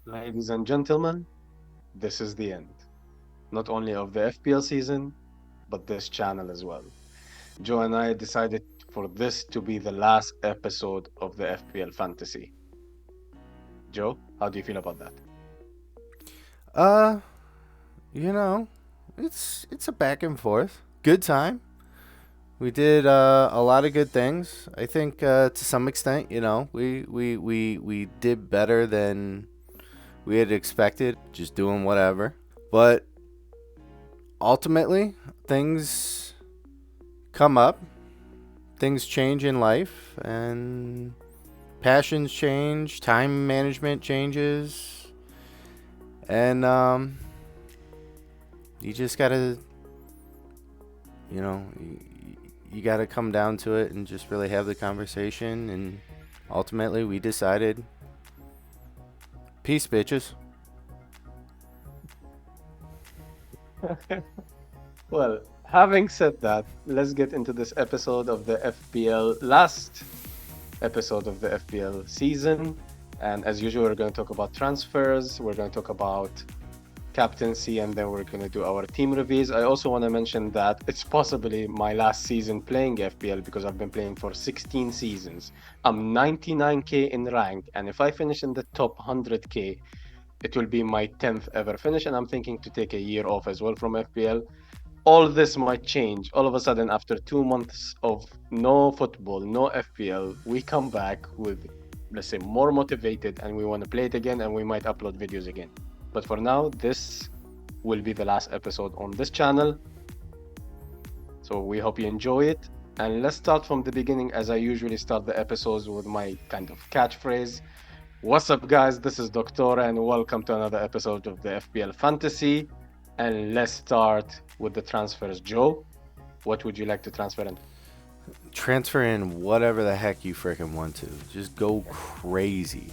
Ladies and gentlemen, this is the end, not only of the FPL season, but this channel as well. Joe and I decided for this to be the last episode of the FPL Fantasy. Joe, how do you feel about that? Uh, you know, it's a back and forth. Good time. We did a lot of good things. I think to some extent, we did better than we had expected. Just doing whatever, but ultimately, things come up. Things change in life, and passions change. Time management changes, and you just gotta you know, you got to come down to it and just really have the conversation. And ultimately, we decided, peace, bitches. Well, having said that, let's get into this episode of the FPL, last episode of the FPL season. And as usual, we're going to talk about transfers, we're going to talk about captaincy, and then we're going to do our team reviews. I also want to mention that it's possibly my last season playing FPL because I've been playing for 16 seasons. I'm 99k in rank, and if I finish in the top 100k, it will be my 10th ever finish. And I'm thinking to take a year off as well from FPL. All this might change. All of a sudden, after 2 months of no football, no FPL, we come back with, let's say, more motivated and we want to play it again and we might upload videos again. But for now, this will be the last episode on this channel. So we hope you enjoy it. And let's start from the beginning, as I usually start the episodes with my kind of catchphrase. What's up, guys? This is Doctor, and welcome to another episode of the FPL Fantasy. And let's start with the transfers. Joe, what would you like to transfer in? Transfer in whatever the heck you freaking want to. Just go crazy.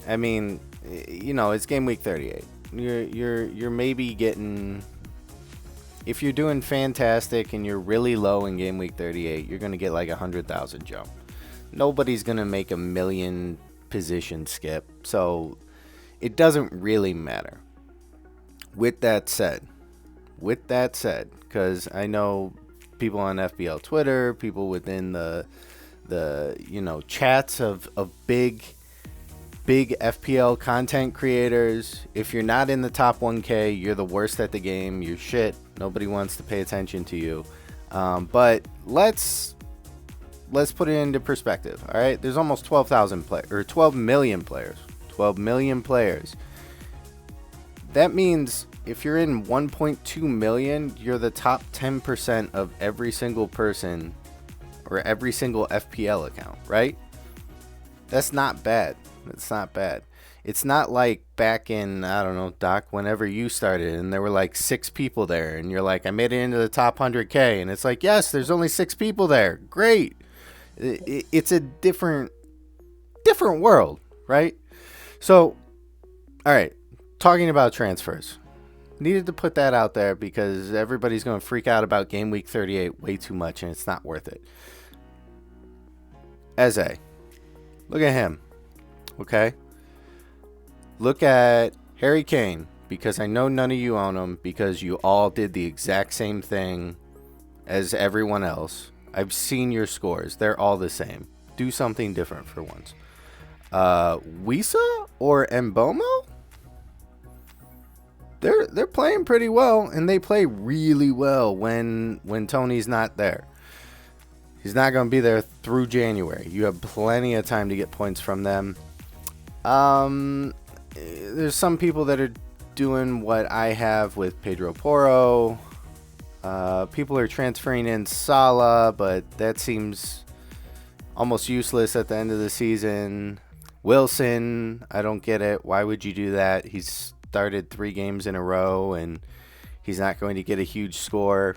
I mean, it's game week 38. You're maybe getting, if you're doing fantastic and you're really low in game week 38, you're gonna get like 100,000 jump. Nobody's gonna make a million position skip, so it doesn't really matter. With that said, because I know people on FBL Twitter, people within the chats of big FPL content creators. If you're not in the top 1K, you're the worst at the game. You're shit. Nobody wants to pay attention to you. But let's put it into perspective. All right, there's almost 12 million players. 12 million players. That means if you're in 1.2 million, you're the top 10% of every single person or every single FPL account, right? That's not bad. It's not bad. It's not like back in, I don't know, Doc, whenever you started and there were like 6 people there and you're like, I made it into the top 100K. And it's like, yes, there's only 6 people there. Great. It's a different world, right? So, all right, talking about transfers. Needed to put that out there because everybody's going to freak out about game week 38 way too much and it's not worth it. Eze. Look at him. Okay? Look at Harry Kane, because I know none of you own him because you all did the exact same thing as everyone else. I've seen your scores. They're all the same. Do something different for once. Wisa or Mbomo? They're playing pretty well, and they play really well when Tony's not there. He's not going to be there through January. You have plenty of time to get points from them. There's some people that are doing what I have with Pedro Porro. People are transferring in Salah, but that seems almost useless at the end of the season. Wilson, I don't get it. Why would you do that? He's started 3 games in a row, and he's not going to get a huge score.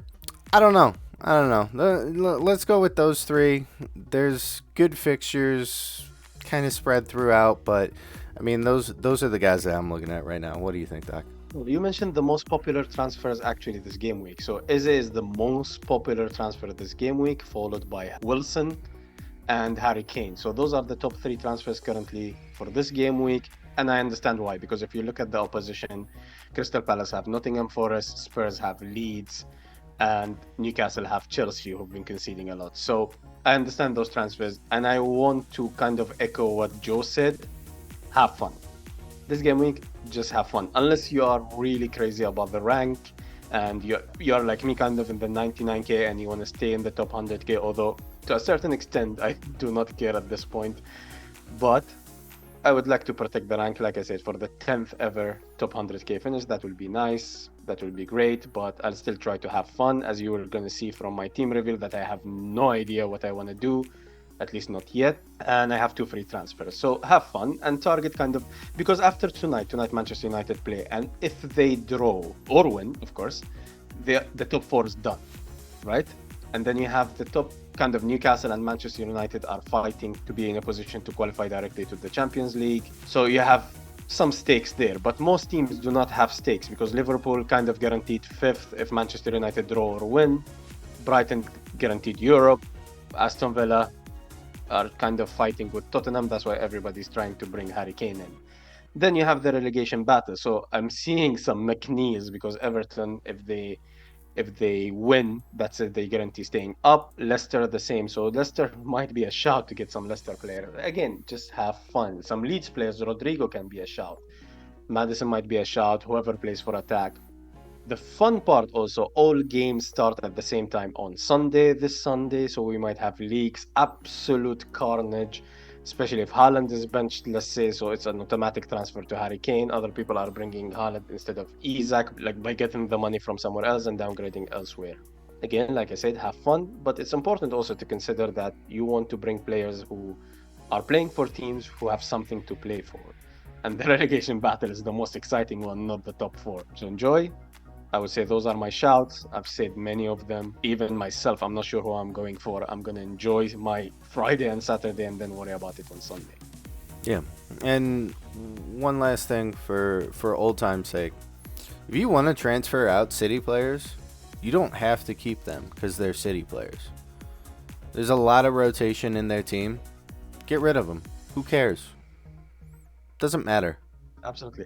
I don't know. Let's go with those 3. There's good fixtures kind of spread throughout, but I mean, those are the guys that I'm looking at right now. What do you think, Doc? Well, you mentioned the most popular transfers actually this game week. So Eze is the most popular transfer this game week, followed by Wilson and Harry Kane. So those are the top 3 transfers currently for this game week. And I understand why, because if you look at the opposition, Crystal Palace have Nottingham Forest, Spurs have Leeds, and Newcastle have Chelsea, who've been conceding a lot. So I understand those transfers, and I want to kind of echo what Joe said. Have fun. This game week, just have fun. Unless you are really crazy about the rank and you're like me, kind of in the 99k, and you want to stay in the top 100k. Although to a certain extent, I do not care at this point. But I would like to protect the rank, like I said, for the 10th ever top 100k finish. That will be nice. That will be great. But I'll still try to have fun, as you were going to see from my team reveal that I have no idea what I want to do, at least not yet. And I have two free transfers. So have fun and target kind of, because after tonight Manchester United play. And if they draw or win, of course, the top four is done, right? And then you have the top kind of Newcastle and Manchester United are fighting to be in a position to qualify directly to the Champions League. So you have some stakes there, but most teams do not have stakes because Liverpool kind of guaranteed fifth if Manchester United draw or win. Brighton guaranteed Europe. Aston Villa are kind of fighting with Tottenham. That's why everybody's trying to bring Harry Kane in. Then you have the relegation battle. So I'm seeing some McNeils because Everton, if they win, that's it. They guarantee staying up. Leicester the same. So Leicester might be a shout to get some Leicester player. Again, just have fun. Some Leeds players, Rodrigo can be a shout. Madison might be a shout. Whoever plays for attack. The fun part also, all games start at the same time on Sunday, this Sunday, so we might have leaks, absolute carnage, especially if Haaland is benched, let's say, so it's an automatic transfer to Harry Kane. Other people are bringing Haaland instead of Isaac, like by getting the money from somewhere else and downgrading elsewhere. Again, like I said, have fun, but it's important also to consider that you want to bring players who are playing for teams who have something to play for. And the relegation battle is the most exciting one, not the top four. So enjoy. I would say those are my shouts. I've said many of them. Even myself, I'm not sure who I'm going for. I'm going to enjoy my Friday and Saturday and then worry about it on Sunday. Yeah. And one last thing for old time's sake. If you want to transfer out City players, you don't have to keep them because they're City players. There's a lot of rotation in their team. Get rid of them. Who cares? Doesn't matter. Absolutely.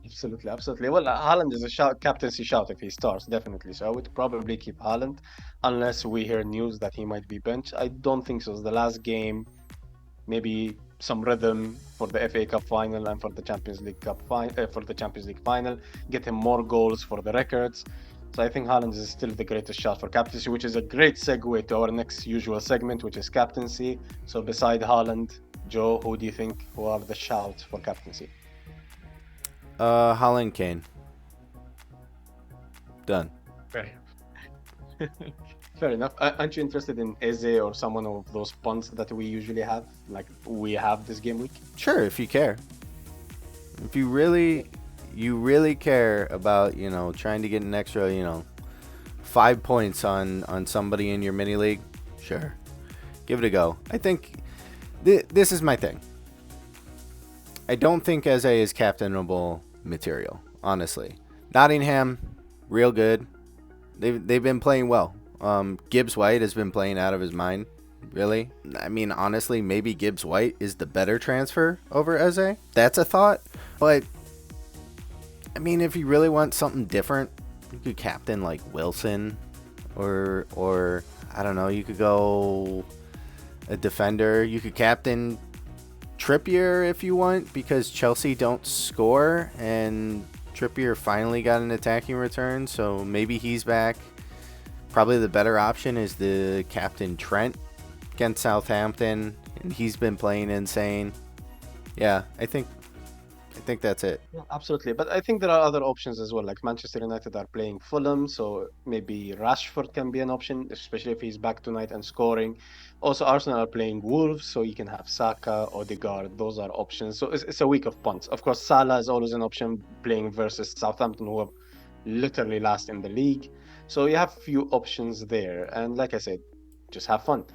Absolutely, absolutely. Well, Haaland is a shout, captaincy shout if he starts, definitely. So I would probably keep Haaland unless we hear news that he might be benched. I don't think so. It's the last game, maybe some rhythm for the FA Cup final and for the Champions League for the Champions League final. Get him more goals for the records. So I think Haaland is still the greatest shot for captaincy, which is a great segue to our next usual segment, which is captaincy. So beside Haaland, Joe, who do you think who are the shouts for captaincy? Haaland, Kane. Done. Fair Fair enough. Aren't you interested in Eze or someone of those punts that we usually have? Like we have this game week? Sure, if you care. If you really care about, trying to get an extra, 5 points on somebody in your mini league, sure. Give it a go. I think this is my thing. I don't think Eze is captainable material, honestly. Nottingham, real good. They've been playing well. Gibbs White has been playing out of his mind, really. I mean, honestly, maybe Gibbs White is the better transfer over Eze. That's a thought. But, I mean, if you really want something different, you could captain like Wilson or I don't know, you could go a defender. You could captain Trippier if you want, because Chelsea don't score and Trippier finally got an attacking return, so maybe he's back. Probably the better option is the captain Trent against Southampton, and he's been playing insane. Yeah, I think that's it. Yeah, absolutely. But I think there are other options as well. Like Manchester United are playing Fulham, so maybe Rashford can be an option, especially if he's back tonight and scoring. Also, Arsenal are playing Wolves, so you can have Saka, Odegaard. Those are options. So it's a week of punts. Of course, Salah is always an option playing versus Southampton, who are literally last in the league. So you have few options there. And like I said, just have fun.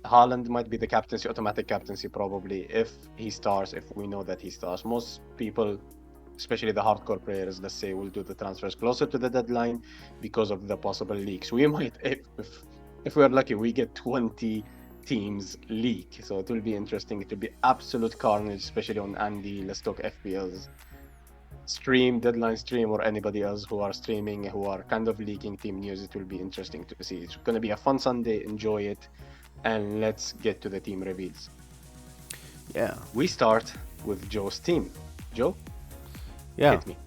Haaland might be the captaincy, automatic captaincy probably, if he starts, if we know that he starts. Most people, especially the hardcore players, let's say, will do the transfers closer to the deadline because of the possible leaks. We might, if we're lucky, we get 20 teams leak. So it will be interesting. It will be absolute carnage, especially on Andy Let's Talk FPL's stream, deadline stream, or anybody else who are streaming, who are kind of leaking team news. It will be interesting to see. It's going to be a fun Sunday. Enjoy it. And let's get to the team reveals. Yeah. We start with Joe's team. Joe, Yeah. hit me.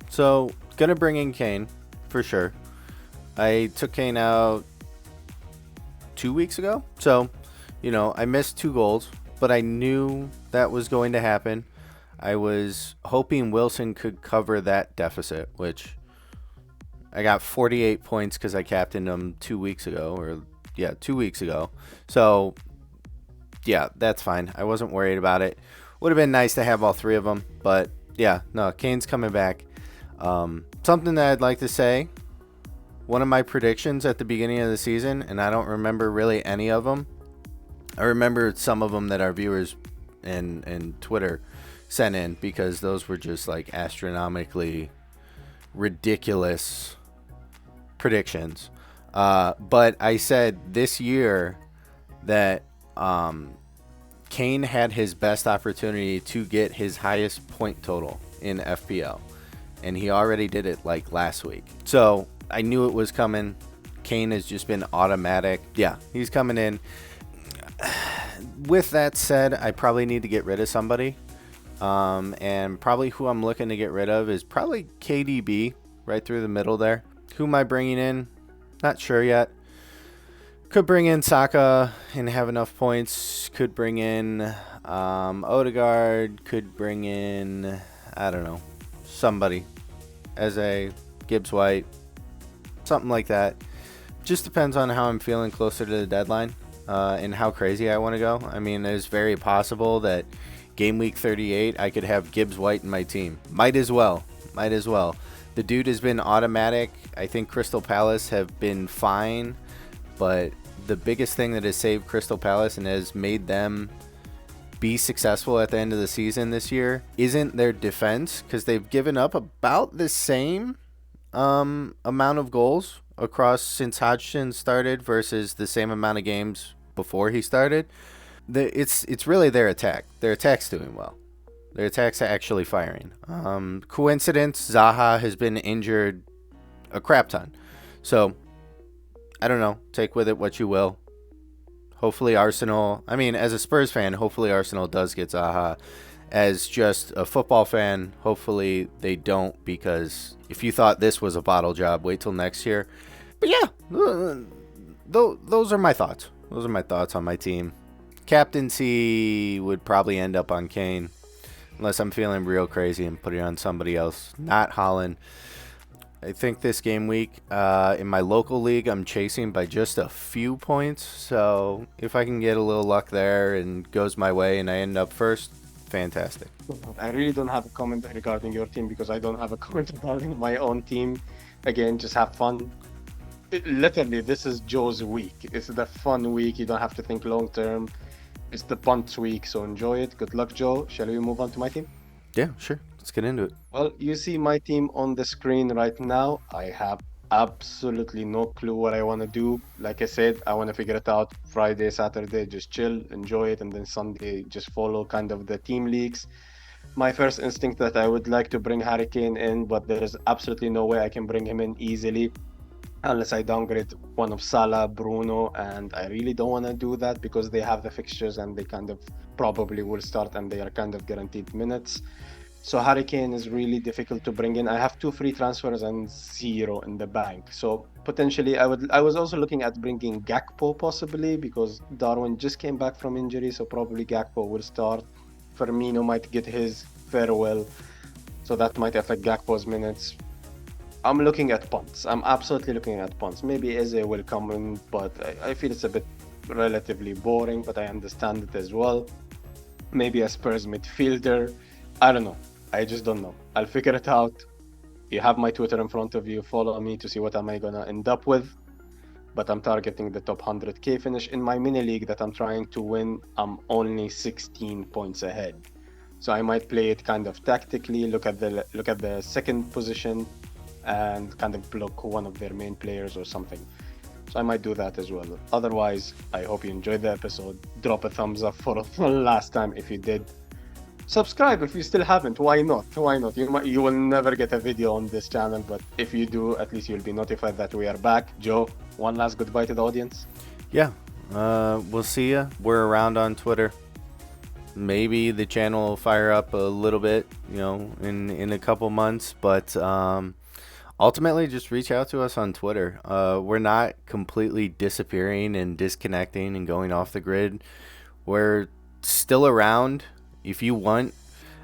So, gonna bring in Kane for sure. I took Kane out 2 weeks ago. So, I missed 2 goals, but I knew that was going to happen. I was hoping Wilson could cover that deficit, which I got 48 points because I captained him 2 weeks ago, 2 weeks ago. So, yeah, that's fine. I wasn't worried about it. Would have been nice to have all three of them, but yeah, no, Kane's coming back. Something that I'd like to say, one of my predictions at the beginning of the season, and I don't remember really any of them. I remember some of them that our viewers and Twitter sent in because those were just like astronomically ridiculous predictions. But I said this year that Kane had his best opportunity to get his highest point total in FPL, and he already did it like last week. So I knew it was coming. Kane has just been automatic. Yeah, he's coming in. With that said, I probably need to get rid of somebody. And probably who I'm looking to get rid of is probably KDB right through the middle there. Who am I bringing in? Not sure yet. Could bring in Saka and have enough points. Could bring in Odegaard. Could bring in, I don't know, somebody as a Gibbs White. Something like that. Just depends on how I'm feeling closer to the deadline and how crazy I want to go. I mean, it's very possible that gameweek 38 I could have Gibbs White in my team. Might as well. The dude has been automatic. I think Crystal Palace have been fine. But the biggest thing that has saved Crystal Palace and has made them be successful at the end of the season this year isn't their defense, because they've given up about the same amount of goals across since Hodgson started versus the same amount of games before he started. It's really their attack. Their attack's doing well. Their attack's actually firing. Coincidence, Zaha has been injured a crap ton. So I don't know. Take with it what you will. Hopefully Arsenal, as a Spurs fan, hopefully Arsenal does get Zaha. As just a football fan, hopefully they don't, because if you thought this was a bottle job, wait till next year. But yeah, those are my thoughts. Those are my thoughts on my team. Captaincy would probably end up on Kane, unless I'm feeling real crazy and put it on somebody else, not Holland. I think this game week, in my local league, I'm chasing by just a few points. So if I can get a little luck there and goes my way and I end up first, fantastic. I really don't have a comment regarding your team because I don't have a comment regarding my own team. Again, just have fun. Literally, this is Joe's week. It's the fun week. You don't have to think long term. It's the punt week, so enjoy it. Good luck, Joe. Shall we move on to my team? Yeah, sure. Let's get into it. Well, you see my team on the screen right now. I have absolutely no clue what I want to do. Like I said, I want to figure it out Friday, Saturday, just chill, enjoy it, and then Sunday just follow kind of the team leaks. My first instinct that I would like to bring Harry Kane in, but there is absolutely no way I can bring him in easily unless I downgrade one of Salah, Bruno, and I really don't want to do that because they have the fixtures and they kind of probably will start and they are kind of guaranteed minutes. So Harry Kane is really difficult to bring in. I have 2 free transfers and 0 in the bank. So potentially I was also looking at bringing Gakpo possibly because Darwin just came back from injury, so probably Gakpo will start. Firmino might get his farewell, so that might affect Gakpo's minutes. I'm looking at punts. I'm absolutely looking at punts. Maybe Eze will come in, but I feel it's a bit relatively boring, but I understand it as well. Maybe a Spurs midfielder. I don't know. I just don't know. I'll figure it out. You have my Twitter in front of you. Follow me to see what am I going to end up with. But I'm targeting the top 100k finish. In my mini league that I'm trying to win, I'm only 16 points ahead. So I might play it kind of tactically, look at the second position and kind of block one of their main players or something. So I might do that as well. Otherwise, I hope you enjoyed the episode. Drop a thumbs up for the last time if you did. Subscribe if you still haven't. Why not? Why not? You will never get a video on this channel, but if you do, at least you'll be notified that we are back. Joe, one last goodbye to the audience. Yeah, we'll see ya. We're around on Twitter. Maybe the channel will fire up a little bit, in a couple months, but ultimately just reach out to us on Twitter. We're not completely disappearing and disconnecting and going off the grid. We're still around. If you want,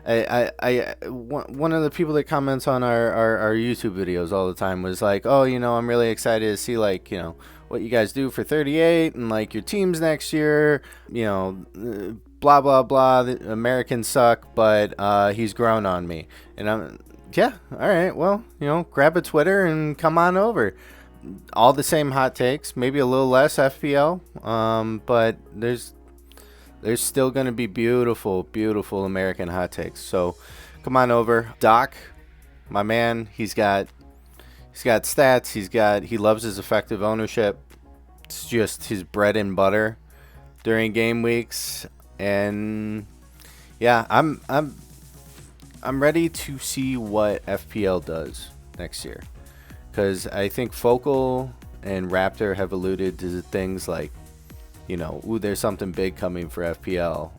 one of the people that comments on our YouTube videos all the time was like, oh, I'm really excited to see what you guys do for 38 and like your teams next year, blah blah blah. The Americans suck, but he's grown on me, and yeah, all right, well, grab a Twitter and come on over. All the same hot takes, maybe a little less FPL, but there's still going to be beautiful, beautiful American hot takes. So come on over. Doc, my man, he's got stats. He loves his effective ownership. It's just his bread and butter during game weeks. And yeah, I'm ready to see what FPL does next year, because I think Focal and Raptor have alluded to things like, there's something big coming for FPL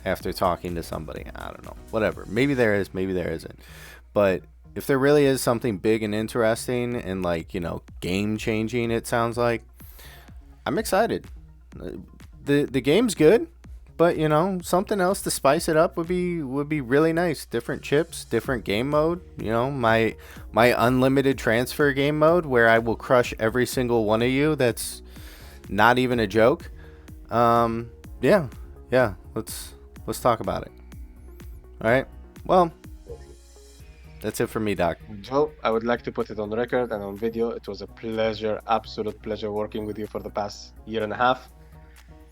after talking to somebody. I don't know. Whatever. Maybe there is, maybe there isn't. But if there really is something big and interesting and game changing, it sounds like, I'm excited. The game's good, but something else to spice it up would be really nice. Different chips, different game mode. My unlimited transfer game mode where I will crush every single one of you. That's not even a joke. Yeah. Let's talk about it. All right. Well, that's it for me, Doc. Joe, I would like to put it on record and on video. It was a pleasure, absolute pleasure working with you for the past year and a half.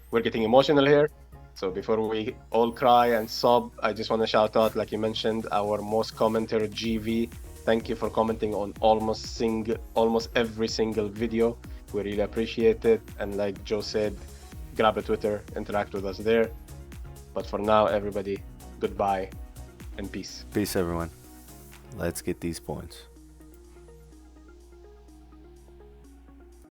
We're getting emotional here. So before we all cry and sob, I just want to shout out, like you mentioned, our most commenter, GV. Thank you for commenting on almost every single video. We really appreciate it. And like Joe said, grab a Twitter, interact with us there. But for now, everybody, goodbye and peace. Peace, everyone. Let's get these points.